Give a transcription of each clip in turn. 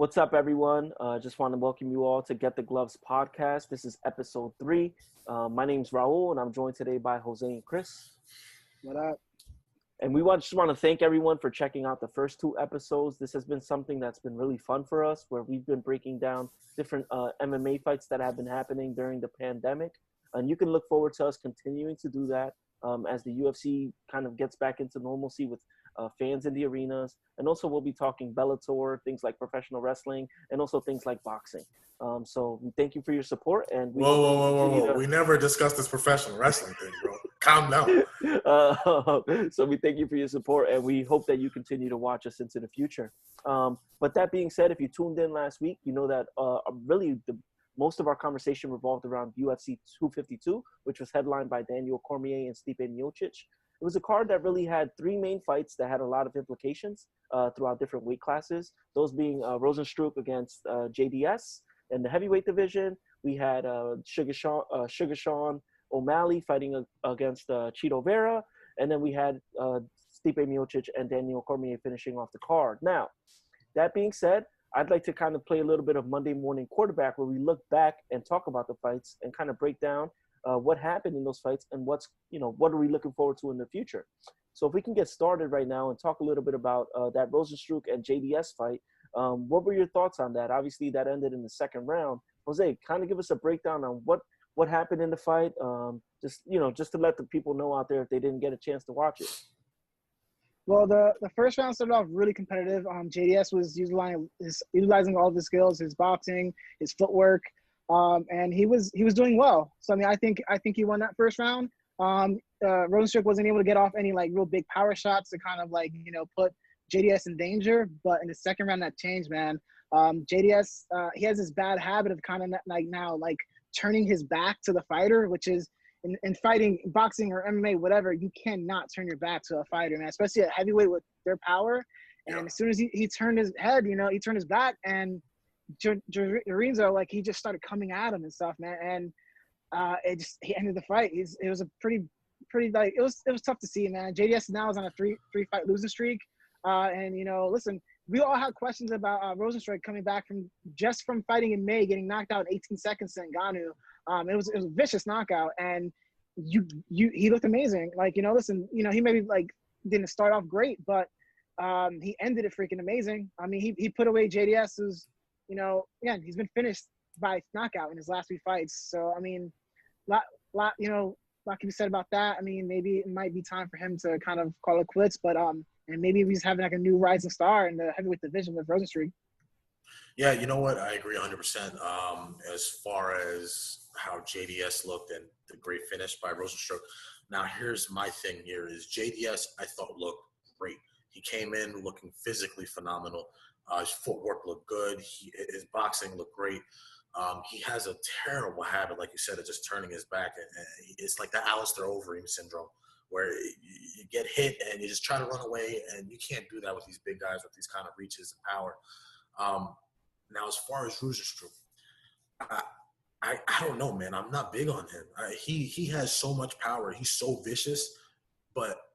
What's up, everyone? Just want to welcome you all to Get the Gloves podcast. This is episode 3. My name's Raul, and I'm joined today by Jose and Chris. What up? And just want to thank everyone for checking out the first 2 episodes. This has been something that's been really fun for us, where we've been breaking down different MMA fights that have been happening during the pandemic. And you can look forward to us continuing to do that as the UFC kind of gets back into normalcy with fans in the arenas. And also we'll be talking Bellator, things like professional wrestling, and also things like boxing. So we thank you for your support. And we Whoa. We never discussed this professional wrestling thing, bro. Calm down. So we thank you for your support, and we hope that you continue to watch us into the future. But that being said, if you tuned in last week, you know that really most of our conversation revolved around UFC 252, which was headlined by Daniel Cormier and Stipe Miocic. It was a card that really had 3 main fights that had a lot of implications throughout different weight classes, those being Rozenstruik against JDS. In the heavyweight division, we had Sugar Sean O'Malley fighting against Chito Vera, and then we had Stipe Miocic and Daniel Cormier finishing off the card. Now, that being said, I'd like to kind of play a little bit of Monday morning quarterback, where we look back and talk about the fights and kind of break down what happened in those fights and what are we looking forward to in the future. So if we can get started right now and talk a little bit about that Rozenstruik and JDS fight, what were your thoughts on that? Obviously, that ended in the second round. Jose, kind of give us a breakdown on what happened in the fight, just to let the people know out there if they didn't get a chance to watch it. Well, the first round started off really competitive. JDS was utilizing all of his skills, his boxing, his footwork, and he was doing well. So I mean, I think he won that first round. Rozenstruik wasn't able to get off any like real big power shots to kind of put JDS in danger. But in the second round, that changed, man. JDS he has this bad habit of kind of now turning his back to the fighter, which is in fighting, boxing or MMA, whatever, you cannot turn your back to a fighter, man, especially at heavyweight with their power. And as soon as he turned his head, he turned his back, and Lorenzo, he just started coming at him and stuff, man. And he ended the fight. It was a pretty it was tough to see, man. JDS now is on a three fight losing streak. And listen, we all had questions about Rozenstruik coming back from fighting in May, getting knocked out in 18 seconds to Ngannou. It was a vicious knockout, and he looked amazing. Listen, he maybe didn't start off great, but he ended it freaking amazing. I mean, he put away JDS, who's again, he's been finished by knockout in his last 3 fights. So I mean, lot can be said about that. I mean, maybe it might be time for him to kind of call it quits, but and maybe he's having a new rising star in the heavyweight division with Rozenstruik. Yeah, you know what? I agree 100%. As far as how JDS looked and the great finish by Rozenstruik. Now, here's my thing here is JDS, I thought, looked great. He came in looking physically phenomenal. His footwork looked good. His boxing looked great. He has a terrible habit, like you said, of just turning his back. And it's like the Alistair Overeem syndrome, where you get hit and you just try to run away, and you can't do that with these big guys with these kind of reaches and power. Now, as far as Rozenstruik, I don't know, man. I'm not big on him. He has so much power. He's so vicious, but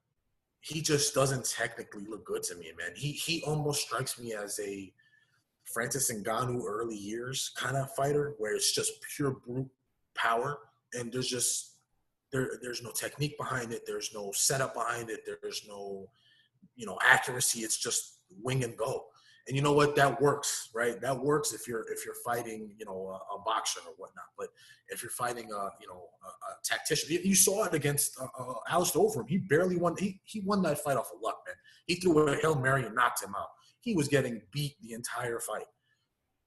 he just doesn't technically look good to me, man. He almost strikes me as a Francis Ngannou early years kind of fighter, where it's just pure brute power, and there's no technique behind it. There's no setup behind it. There's no accuracy. It's just wing and go. And you know what? That works, right? That works if you're fighting, a boxer or whatnot. But if you're fighting a tactician, you saw it against Alistair Overeem. He barely won. He won that fight off of luck, man. He threw a Hail Mary and knocked him out. He was getting beat the entire fight.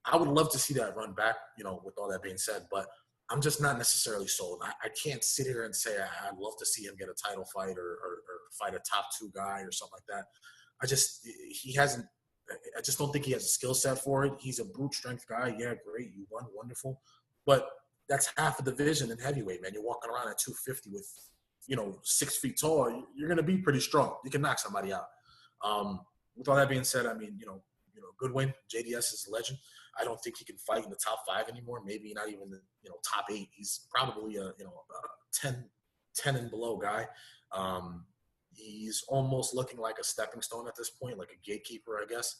I would love to see that run back, with all that being said. But I'm just not necessarily sold. I can't sit here and say I'd love to see him get a title fight or fight a top 2 guy or something like that. I just don't think he has a skill set for it. He's a brute strength guy. Yeah, great. You won. Wonderful. But that's half a division in heavyweight, man. You're walking around at 250 with, 6 feet tall. You're going to be pretty strong. You can knock somebody out. With all that being said, I mean, good win. JDS is a legend. I don't think he can fight in the top 5 anymore. Maybe not even the, top 8. He's probably a 10 and below guy. He's almost looking like a stepping stone at this point, like a gatekeeper, I guess.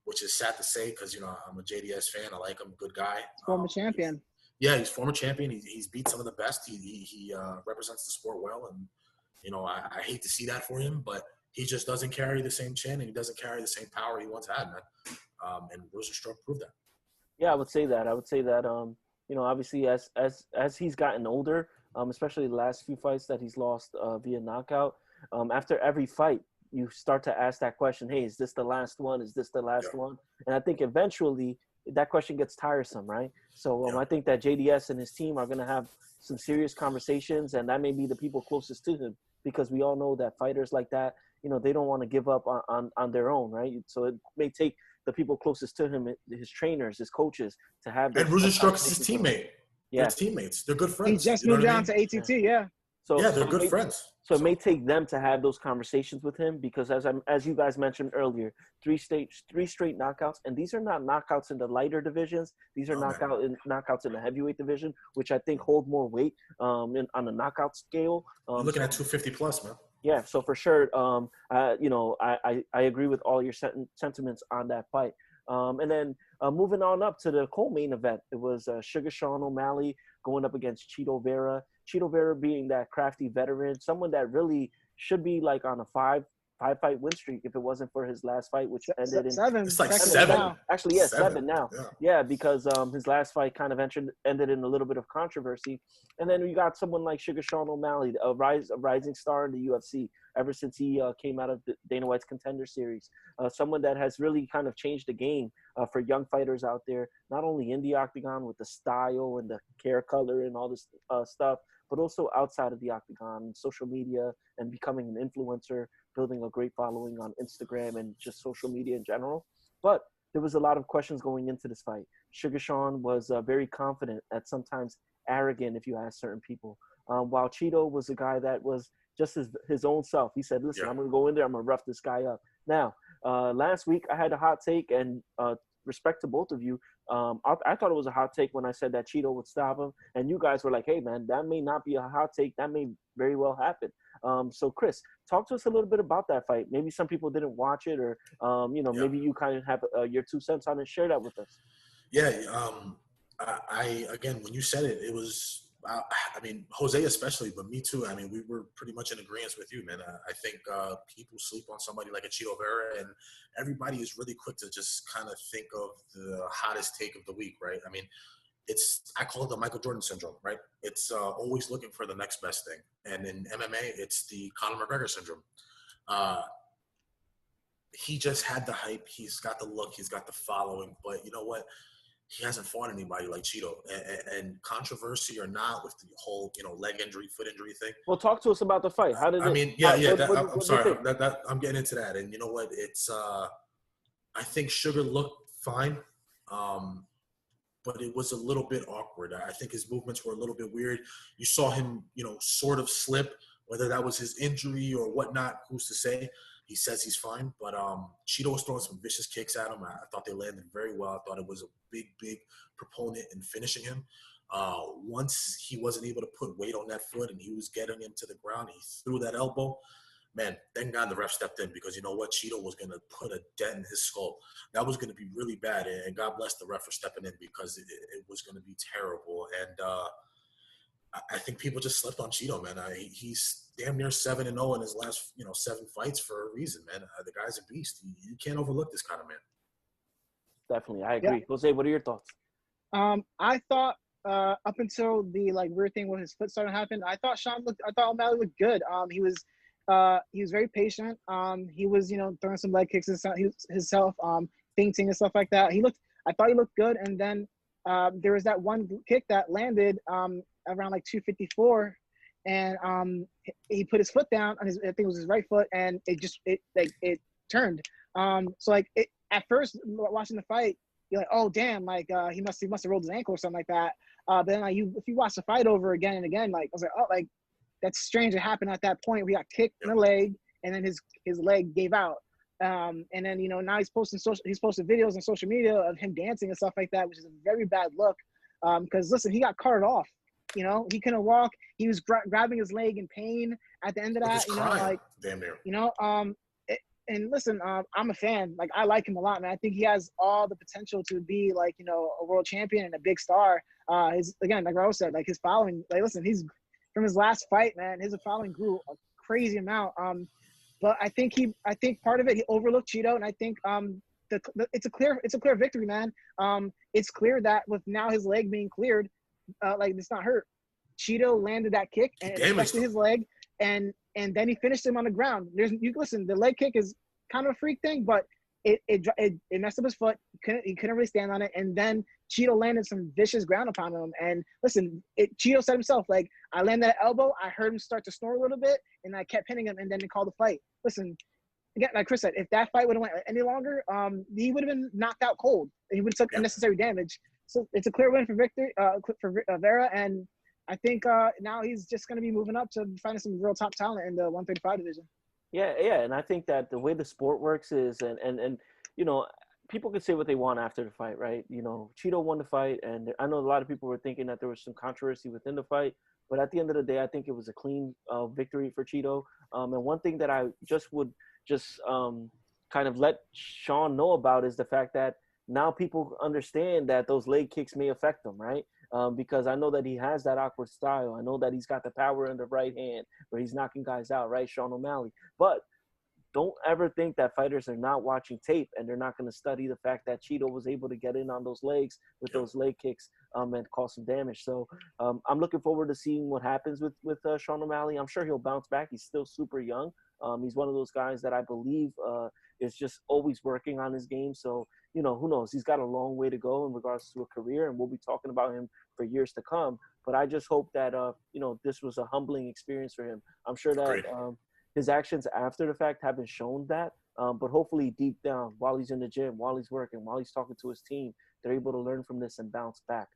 which is sad to say because, I'm a JDS fan. I like him, good guy. Former champion. He's former champion. He's beat some of the best. He represents the sport well, and I hate to see that for him, but he just doesn't carry the same chin and he doesn't carry the same power he once had, man. And Rosenstruck proved that. Yeah, I would say that. Obviously as he's gotten older, especially the last few fights that he's lost via knockout, after every fight, you start to ask that question, hey, is this the last one? Is this the last one? And I think eventually that question gets tiresome, right? So I think that JDS and his team are going to have some serious conversations, and that may be the people closest to him, because we all know that fighters like that, they don't want to give up on their own, right? So it may take the people closest to him, his trainers, his coaches, to have those. And Rosenstruck is his teammate. Yeah. They're teammates. They're good friends. He just moved down to ATT, yeah. So they're good friends. So it may take them to have those conversations with him, because as you guys mentioned earlier, three straight knockouts, and these are not knockouts in the lighter divisions. These are knockouts in the heavyweight division, which I think hold more weight on the knockout scale. You're looking at 250 plus, man. Yeah, so for sure, I agree with all your sentiments on that fight. And then moving on up to the co-main event, it was Sugar Sean O'Malley going up against Chito Vera. Chito Vera being that crafty veteran, someone that really should be like on a five-fight win streak if it wasn't for his last fight, which ended in seven. It's like seven. Now. Actually, yeah, seven now. Yeah, because his last fight kind of ended in a little bit of controversy. And then you got someone like Sugar Sean O'Malley, a rising star in the UFC ever since he came out of Dana White's Contender Series. Someone that has really kind of changed the game for young fighters out there, not only in the octagon with the style and the hair color and all this stuff, but also outside of the octagon, social media, and becoming an influencer, building a great following on Instagram and just social media in general. But there was a lot of questions going into this fight. Sugar Sean was very confident, at sometimes arrogant, if you ask certain people, while Chito was a guy that was just his own self. He said, listen, I'm going to go in there, I'm going to rough this guy up. Now, last week I had a hot take, and respect to both of you. I thought it was a hot take when I said that Chito would stop him, and you guys were like, hey, man, that may not be a hot take. That may very well happen. So, Chris, talk to us a little bit about that fight. Maybe some people didn't watch it, or, maybe you kind of have your 2 cents on it. Share that with us. Yeah, I again, when you said it, it was, Jose especially, but me too. I mean, we were pretty much in agreement with you, man. I think people sleep on somebody like a Chito Vera, and everybody is really quick to just kind of think of the hottest take of the week, right? I mean, I call it the Michael Jordan syndrome, right? It's always looking for the next best thing. And in MMA, it's the Conor McGregor syndrome. He just had the hype. He's got the look. He's got the following. But you know what? He hasn't fought anybody like Chito. And controversy or not, with the whole, leg injury, foot injury thing. Well, talk to us about the fight. How did I'm sorry. I'm getting into that. And you know what? It's I think Sugar looked fine. But it was a little bit awkward. I think his movements were a little bit weird. You saw him, sort of slip, whether that was his injury or whatnot, who's to say. He says he's fine, but Chito was throwing some vicious kicks at him. I thought they landed very well. I thought it was a big, big proponent in finishing him. Once he wasn't able to put weight on that foot and he was getting him to the ground, he threw that elbow. Man, thank God the ref stepped in, because you know what? Chito was going to put a dent in his skull. That was going to be really bad, and God bless the ref for stepping in, because it was going to be terrible. And I think people just slept on Chito, man. He's damn near 7-0 in his last 7 fights for a reason, man. The guy's a beast. You can't overlook this kind of man. Definitely, I agree. Yeah. Jose, what are your thoughts? I thought up until the weird thing when his foot started to happen, I thought O'Malley looked good. He was very patient. He was, throwing some leg kicks himself, feinting and stuff like that. I thought he looked good. And then there was that one kick that landed around 254, and he put his foot down on I think it was his right foot, and it turned. At first watching the fight, you're like, oh damn, he must have rolled his ankle or something like that. But then if you watch the fight over again and again, I was like, oh, that's strange. It happened at that point. We got kicked in the leg, and then his leg gave out. And then now he's posting videos on social media of him dancing and stuff like that, which is a very bad look. Because listen, he got carted off. He couldn't walk. He was grabbing his leg in pain at the end of that. Damn near. and listen, I'm a fan. Like, I like him a lot, man. I think he has all the potential to be like, a world champion and a big star. His, again, like Raul said, like his following. Like, listen, he's from his last fight, man. His following grew a crazy amount. But I think part of it, he overlooked Cheeto, and I think it's a clear victory, man. It's clear that with now his leg being cleared, like it's not hurt. Cheeto landed that kick and it affected his leg, and then he finished him on the ground. Listen, the leg kick is kind of a freak thing, but it messed up his foot. He couldn't really stand on it, and then Cheeto landed some vicious ground upon him. And listen, Cheeto said himself, like, I landed that elbow, I heard him start to snore a little bit, and I kept hitting him, and then they called the fight. Listen, again, like Chris said, if that fight would have went any longer, he would have been knocked out cold. He would have took unnecessary damage. So it's a clear win for Vera, and I think now he's just going to be moving up to finding some real top talent in the 135 division. Yeah, and I think that the way the sport works is, and people can say what they want after the fight, right? Cheeto won the fight, and I know a lot of people were thinking that there was some controversy within the fight, but at the end of the day, I think it was a clean victory for Cheeto. And one thing that I would kind of let Sean know about is the fact that now people understand that those leg kicks may affect them, right? Because I know that he has that awkward style. I know that he's got the power in the right hand where he's knocking guys out, right? Sean O'Malley. But don't ever think that fighters are not watching tape and they're not going to study the fact that Cheeto was able to get in on those legs with those leg kicks and cause some damage. So I'm looking forward to seeing what happens with Sean O'Malley. I'm sure he'll bounce back. He's still super young. He's one of those guys that I believe is just always working on his game. So, who knows? He's got a long way to go in regards to a career, and we'll be talking about him for years to come. But I just hope that, this was a humbling experience for him. I'm sure that his actions after the fact haven't shown that. But hopefully deep down, while he's in the gym, while he's working, while he's talking to his team, they're able to learn from this and bounce back.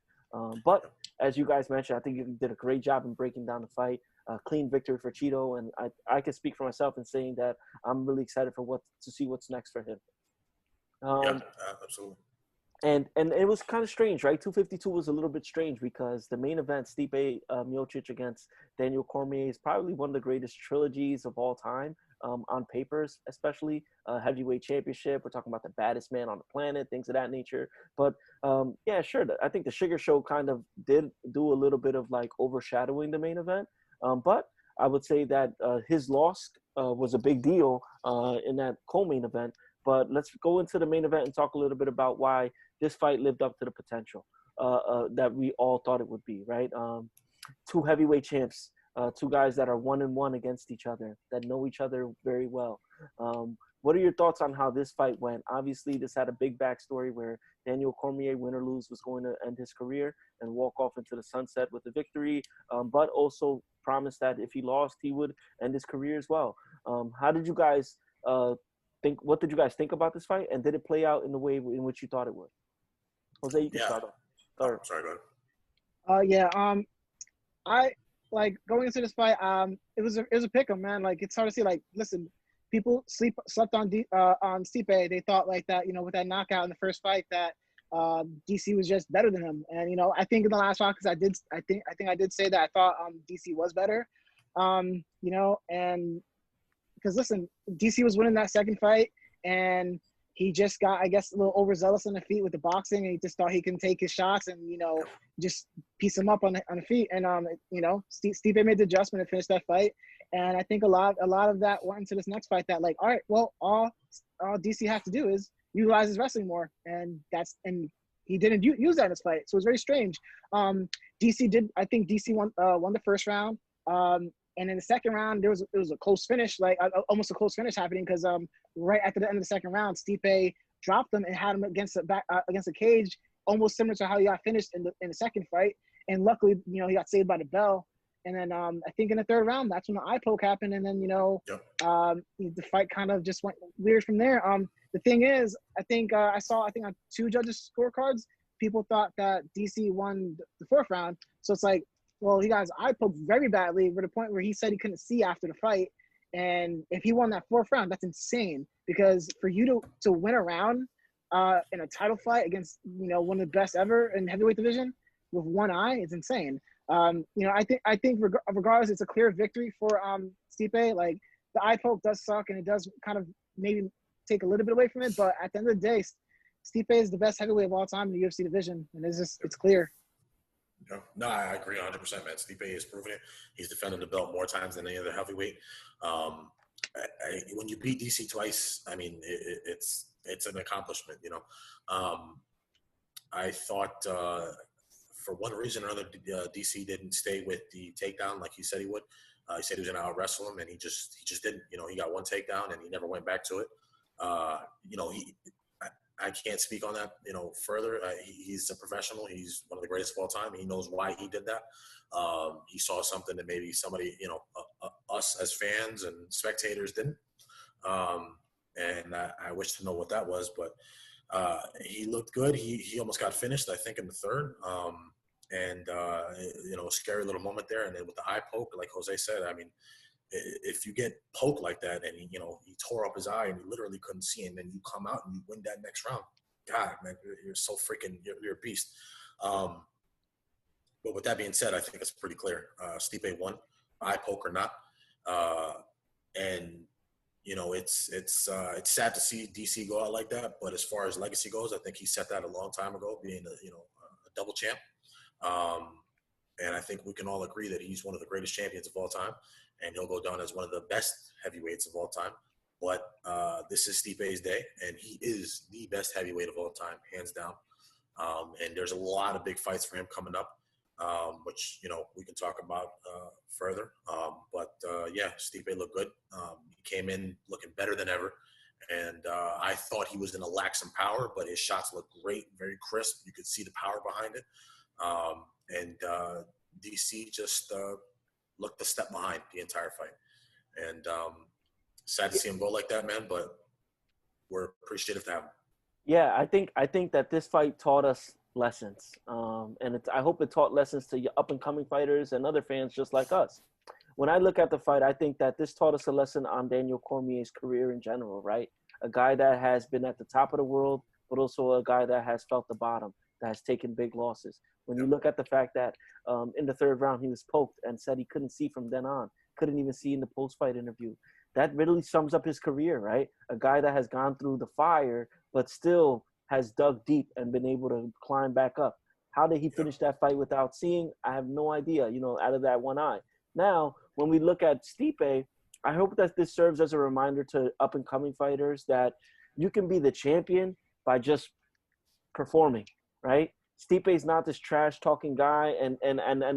But as you guys mentioned, I think you did a great job in breaking down the fight. Clean victory for Cheeto, and I can speak for myself in saying that I'm really excited to see what's next for him. Absolutely. And it was kind of strange, right? 252 was a little bit strange because the main event, Stipe Miocic against Daniel Cormier, is probably one of the greatest trilogies of all time, on papers, especially. Heavyweight championship, we're talking about the baddest man on the planet, things of that nature. But yeah, sure, I think the Sugar Show kind of did do a little bit of like overshadowing the main event. But I would say that his loss was a big deal in that co-main event. But let's go into the main event and talk a little bit about why this fight lived up to the potential that we all thought it would be, right? Two heavyweight champs, two guys that are 1-1 against each other, that know each other very well. What are your thoughts on how this fight went? Obviously, this had a big backstory where Daniel Cormier, win or lose, was going to end his career and walk off into the sunset with a victory, but also promised that if he lost, he would end his career as well. How did you guys think? What did you guys think about this fight, and did it play out in the way in which you thought it would? Jose, you can start off. Sorry, go ahead. I like going into this fight. It was a pick 'em, man. Like, it's hard to see. Like, listen, people slept on Stipe. They thought like that, with that knockout in the first fight, that DC was just better than him. And I think in the last round, because I think I did say that I thought DC was better. And because listen, DC was winning that second fight, and he just got, I guess, a little overzealous on the feet with the boxing, and he just thought he can take his shots and just piece him up on the feet. And Stipe made the adjustment and finished that fight. And I think a lot of that went into this next fight. That like, all right, well, all DC has to do is utilize his wrestling more, and he didn't use that in this fight, so it was very strange. DC did. I think DC won the first round. And in the second round, it was a close finish, like almost a close finish happening, because right after the end of the second round, Stipe dropped him and had him against the cage, almost similar to how he got finished in the second fight. And luckily, he got saved by the bell. And then I think in the third round, that's when the eye poke happened. And then the fight kind of just went weird from there. The thing is, I think on two judges' scorecards, people thought that DC won the fourth round. So it's like, well, he got his eye poked very badly, to the point where he said he couldn't see after the fight. And if he won that fourth round, that's insane. Because for you to win a round in a title fight against one of the best ever in heavyweight division with one eye, it's insane. I think regardless, it's a clear victory for Stipe. Like, the eye poke does suck, and it does kind of maybe take a little bit away from it. But at the end of the day, Stipe is the best heavyweight of all time in the UFC division, and it's clear. No, I agree 100%, man. Stipe is proving it. He's defended the belt more times than any other heavyweight. When you beat DC twice, I mean, it's an accomplishment, you know. I thought for one reason or another, DC didn't stay with the takedown like he said he would. He said he was going to out wrestle him, and he just didn't. You know, he got one takedown and he never went back to it. You know, I can't speak on that, you know, further. He's a professional. He's one of the greatest of all time. He knows why he did that. He saw something that maybe somebody, you know, us as fans and spectators didn't. And I wish to know what that was, but he looked good. He almost got finished, I think, in the third. You know, a scary little moment there. And then with the eye poke, like Jose said, I mean, if you get poked like that and he tore up his eye and you literally couldn't see, and then you come out and you win that next round, God, man, you're so freaking, you're a beast. But with that being said, I think it's pretty clear. Stipe won, eye poke or not. And you know, it's sad to see DC go out like that. But as far as legacy goes, I think he set that a long time ago, being a double champ. And I think we can all agree that he's one of the greatest champions of all time, and he'll go down as one of the best heavyweights of all time. But this is Stipe's day, and he is the best heavyweight of all time, hands down. And there's a lot of big fights for him coming up, which, you know, we can talk about further. But yeah, Stipe looked good. He came in looking better than ever. And I thought he was going to lack some power, but his shots looked great, very crisp. You could see the power behind it. And DC just looked a step behind the entire fight. And sad to see him go like that, man, but we're appreciative to have him. Yeah, I think that this fight taught us lessons. And I hope it taught lessons to up-and-coming fighters and other fans just like us. When I look at the fight, I think that this taught us a lesson on Daniel Cormier's career in general, right? A guy that has been at the top of the world, but also a guy that has felt the bottom, that has taken big losses. When you look at the fact that in the third round he was poked and said he couldn't see from then on, couldn't even see in the post-fight interview, that really sums up his career, right? A guy that has gone through the fire, but still has dug deep and been able to climb back up. How did he finish that fight without seeing? I have no idea, you know, out of that one eye. Now, when we look at Stipe, I hope that this serves as a reminder to up-and-coming fighters that you can be the champion by just performing, right? Stipe's not this trash-talking guy, and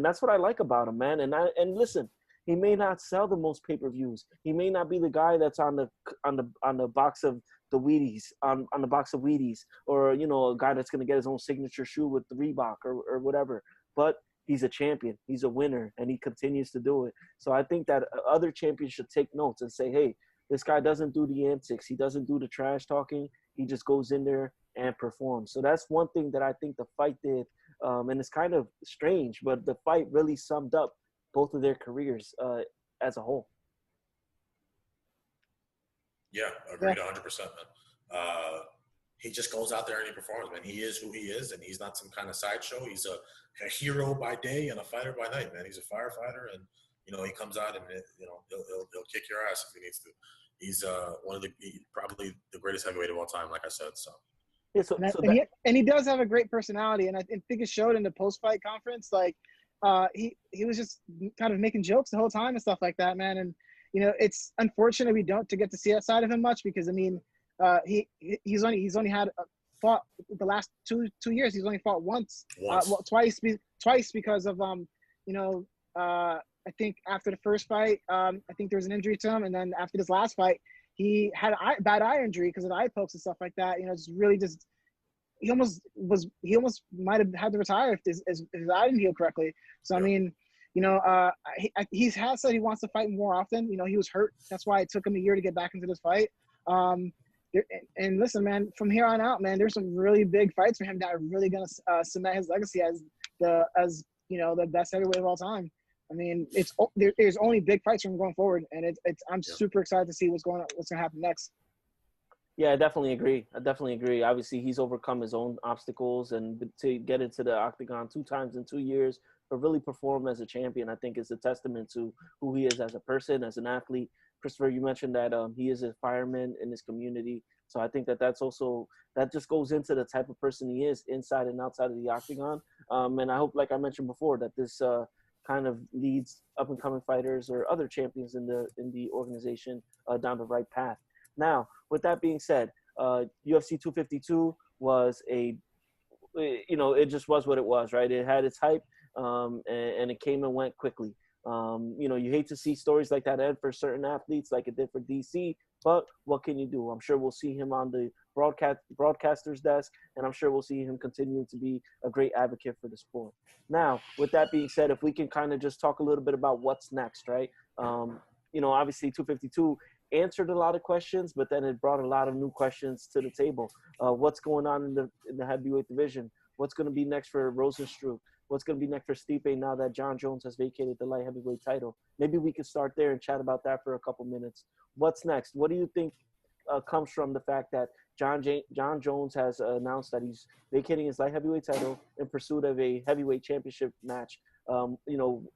that's what I like about him, man. And listen, he may not sell the most pay-per-views. He may not be the guy that's on the box of the Wheaties, on the box of Wheaties, or, you know, a guy that's going to get his own signature shoe with the Reebok or whatever. But he's a champion. He's a winner, and he continues to do it. So I think that other champions should take notes and say, hey, this guy doesn't do the antics. He doesn't do the trash talking. He just goes in there and performs. So that's one thing that I think the fight did. And it's kind of strange, but the fight really summed up both of their careers as a whole. Yeah, agreed 100%, man. He just goes out there and he performs, man. He is who he is, and he's not some kind of sideshow. He's a hero by day and a fighter by night, man. He's a firefighter, and, you know, he comes out and, you know, he'll kick your ass if he needs to. He's probably the greatest heavyweight of all time, like I said. So. Yeah, and he does have a great personality, and I think it showed in the post-fight conference. Like, he was just kind of making jokes the whole time and stuff like that, man. And, you know, it's unfortunate we don't get to see that side of him much, because I mean, he's only had fought the last two years. He's only fought once. Twice because of you know, I think after the first fight, I think there was an injury to him, and then after this last fight, he had a bad eye injury because of the eye pokes and stuff like that. You know, it's really just he almost might have had to retire if his eye didn't heal correctly. So I mean, you know, he has said he wants to fight more often. You know, he was hurt. That's why it took him a year to get back into this fight. And listen, man, from here on out, man, there's some really big fights for him that are really gonna cement his legacy as you know, the best heavyweight of all time. I mean, there's only big fights from going forward, and I'm super excited to see what's gonna happen next. Yeah, I definitely agree. Obviously, he's overcome his own obstacles, and to get into the octagon 2 times in 2 years, but really perform as a champion, I think is a testament to who he is as a person, as an athlete, Christopher, you mentioned that he is a fireman in his community. So I think that that just goes into the type of person he is inside and outside of the octagon. And I hope, like I mentioned before, that this kind of leads up and coming fighters or other champions in the organization down the right path. Now, with that being said, UFC 252 was it just was what it was, right? It had its hype, and it came and went quickly. You hate to see stories like that end for certain athletes, like it did for DC, but what can you do? I'm sure we'll see him on the broadcaster's desk, and I'm sure we'll see him continue to be a great advocate for the sport. Now, with that being said, if we can kind of just talk a little bit about what's next, right? Obviously 252 answered a lot of questions, but then it brought a lot of new questions to the table. What's going on in the heavyweight division? What's going to be next for Rosenstruck? What's going to be next for Stipe now that John Jones has vacated the light heavyweight title? Maybe we can start there and chat about that for a couple minutes. What's next? What do you think comes from the fact that John Jones has announced that he's vacating his light heavyweight title in pursuit of a heavyweight championship match?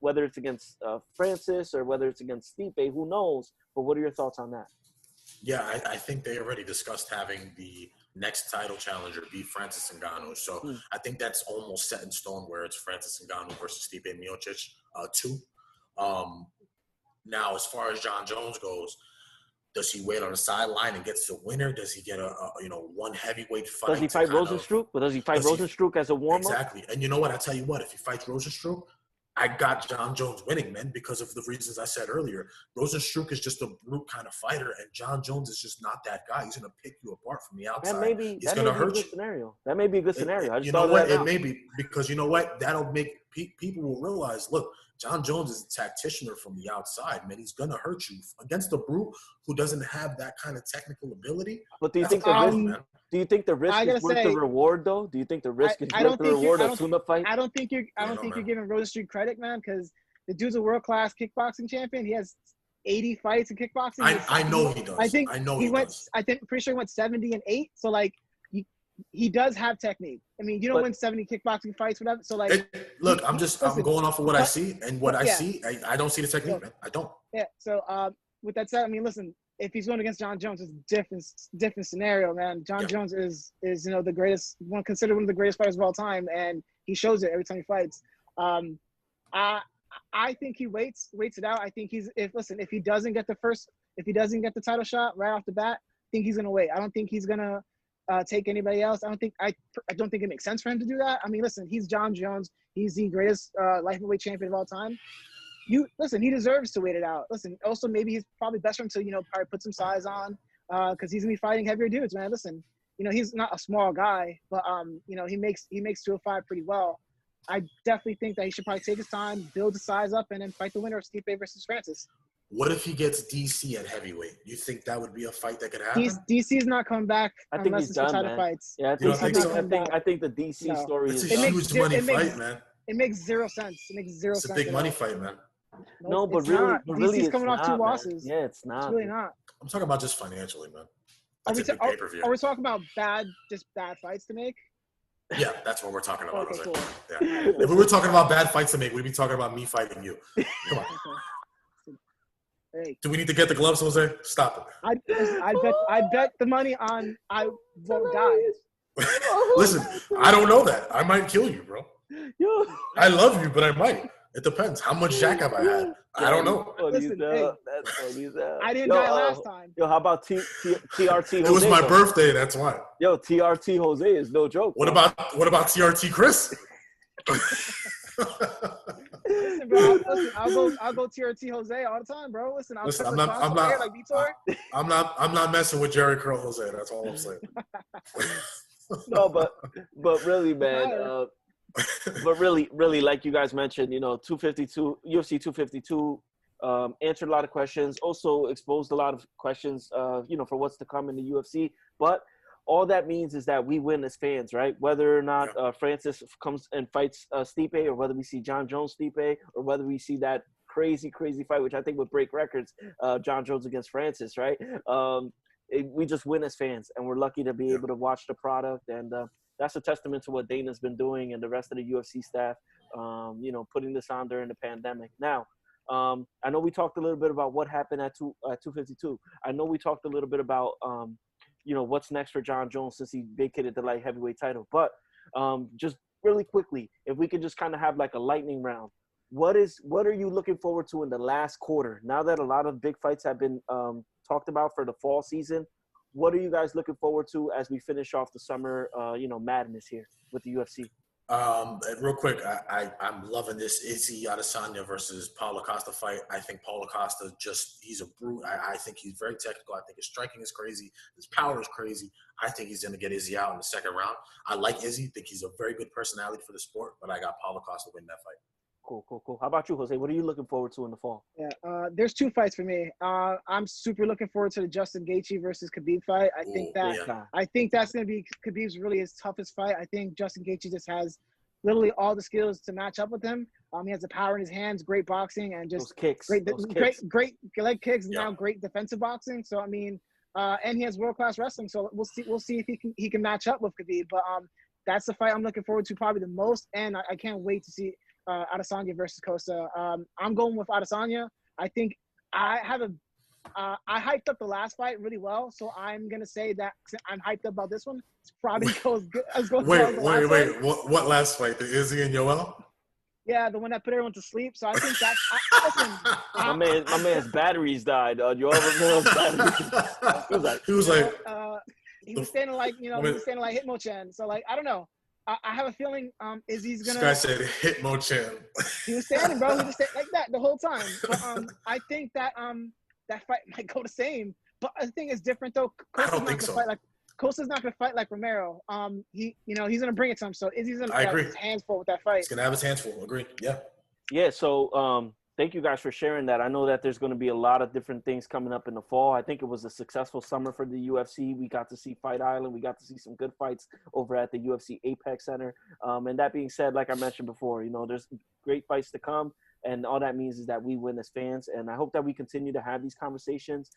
Whether it's against Francis or whether it's against Stipe, who knows? But what are your thoughts on that? Yeah, I think they already discussed having the next title challenger be Francis Ngannou. So I think that's almost set in stone where it's Francis Ngannou versus Stipe Miocic 2. Now, as far as John Jones goes, does he wait on the sideline and gets the winner? Does he get a one heavyweight fight? Does he fight Rosenstruck? But does he fight Rosenstruck as a warm-up? Exactly. And you know what? I tell you what, if he fights Rosenstruck, I got John Jones winning, man, because of the reasons I said earlier. Rosenstruck is just a brute kind of fighter, and John Jones is just not that guy. He's going to pick you apart from the outside. He's going to hurt you. That may be a good scenario. You know what? It may be, because you know what? That'll make people will realize, look, John Jones is a tacticianer from the outside, man. He's going to hurt you against a brute who doesn't have that kind of technical ability. But do you think the risk is worth the reward, though? Do you think the risk is worth the reward of tune-up fight? I don't think you're giving Rosenstruck credit, man, because the dude's a world-class kickboxing champion. He has 80 fights in kickboxing. I know he does. I know he does. Pretty sure he went 70-8. So like, he does have technique. I mean, you don't win 70 kickboxing fights, whatever. So like, look, I'm going off of what I see, and what I see, I don't see the technique, man. I don't. Yeah. So with that said, I mean, listen, if he's going against John Jones, it's a different scenario, man. John Jones is the greatest, considered one of the greatest fighters of all time, and he shows it every time he fights. I think he waits it out. I think if he doesn't get the title shot right off the bat, I think he's gonna wait. I don't think he's gonna take anybody else. I don't think it makes sense for him to do that. I mean, listen, he's John Jones. He's the greatest light heavyweight champion of all time. He deserves to wait it out. Listen, also maybe he's probably best for him to probably put some size on because he's gonna be fighting heavier dudes, man. Listen, he's not a small guy, but he makes 205 pretty well. I definitely think that he should probably take his time, build the size up, and then fight the winner of Stipe versus Francis. What if he gets DC at heavyweight? You think that would be a fight that could happen? DC is not coming back unless it's for title fights. Yeah, I think the DC story is a huge money fight, man. It makes zero sense. It's a big money fight, man. No, but really, DC's coming off 2 losses. Yeah, it's not. It's really not. I'm talking about just financially, man. Are we talking about bad fights to make? Yeah, that's what we're talking about. Okay, cool. Yeah. If we were talking about bad fights to make, we'd be talking about me fighting you. Come on. Hey. Do we need to get the gloves, Jose? Stop it. I bet the money on I won't die. Listen, I don't know that. I might kill you, bro. I love you, but I might. It depends. How much Jack have I had? I don't know. Listen, I didn't die last time. Yo, how about TRT Jose? It was my birthday, that's why. Yo, TRT Jose is no joke. What about TRT Chris? Listen, bro. I'll go TRT Jose all the time, bro. Listen, I'm not messing with Jerry Curl Jose. That's all I'm saying. No, but really, man. But really, like you guys mentioned, UFC 252 answered a lot of questions, also exposed a lot of questions, for what's to come in the UFC. But all that means is that we win as fans, right? Whether or not Francis comes and fights Stipe, or whether we see John Jones Stipe, or whether we see that crazy fight, which I think would break records, John Jones against Francis, right? We just win as fans, and we're lucky to be able to watch the product, and that's a testament to what Dana's been doing and the rest of the UFC staff, putting this on during the pandemic. Now, I know we talked a little bit about what happened at 252. I know we talked a little bit about what's next for John Jones since he vacated the light heavyweight title. But just really quickly, if we could just kind of have like a lightning round. What are you looking forward to in the last quarter? Now that a lot of big fights have been talked about for the fall season, what are you guys looking forward to as we finish off the summer, madness here with the UFC? Real quick, I'm loving this Izzy Adesanya versus Paulo Costa fight. I think Paulo Costa he's a brute. I think he's very technical. I think his striking is crazy. His power is crazy. I think he's going to get Izzy out in the second round. I like Izzy. I think he's a very good personality for the sport, but I got Paulo Costa winning that fight. Cool. How about you, Jose? What are you looking forward to in the fall? Yeah, there's two fights for me. I'm super looking forward to the Justin Gaethje versus Khabib fight. I think that's going to be Khabib's really his toughest fight. I think Justin Gaethje just has literally all the skills to match up with him. He has the power in his hands, great boxing, and just great leg kicks, and now great defensive boxing. So I mean, and he has world class wrestling. So we'll see if he can match up with Khabib. But that's the fight I'm looking forward to probably the most, and I can't wait to see Adesanya versus Costa. I'm going with Adesanya. I think I hyped up the last fight really well, so I'm gonna say that I'm hyped up about this one. It's probably goes good. Wait. What last fight? The Izzy and Yoel? Yeah, the one that put everyone to sleep. So I think that's my man's batteries died. You all remember batteries? He was standing like Hitmonchan. So like I don't know. I have a feeling Izzy's gonna. This guy said Hitmonchan. He was standing, bro. He just stayed like that the whole time. But I think that that fight might go the same. But I think it's different though. I don't think so. Costa's not gonna fight like Romero. He's gonna bring it to him. So Izzy's gonna have his hands full with that fight. He's gonna have his hands full. Agree. Yeah. Yeah. So thank you guys for sharing that. I know that there's going to be a lot of different things coming up in the fall. I think it was a successful summer for the UFC. We got to see Fight Island. We got to see some good fights over at the UFC Apex Center. And that being said, like I mentioned before, there's great fights to come. And all that means is that we win as fans. And I hope that we continue to have these conversations.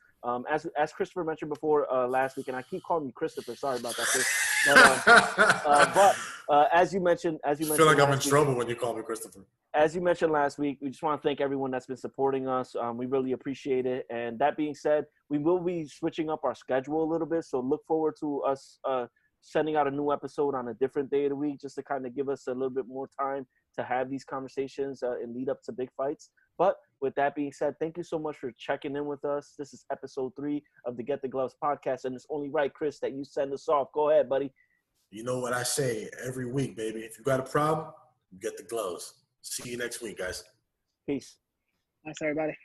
As Christopher mentioned before last week, and I keep calling you Christopher. Sorry about that, Chris. But as you mentioned, I feel like I'm in trouble when you call me Christopher. As you mentioned last week, we just want to thank everyone that's been supporting us. We really appreciate it. And that being said, we will be switching up our schedule a little bit. So look forward to us sending out a new episode on a different day of the week, just to kind of give us a little bit more time to have these conversations and lead up to big fights. But with that being said, thank you so much for checking in with us. This is episode 3 of the Get the Gloves podcast. And it's only right, Chris, that you send us off. Go ahead, buddy. You know what I say every week, baby. If you got a problem, you get the gloves. See you next week, guys. Peace. Thanks, everybody.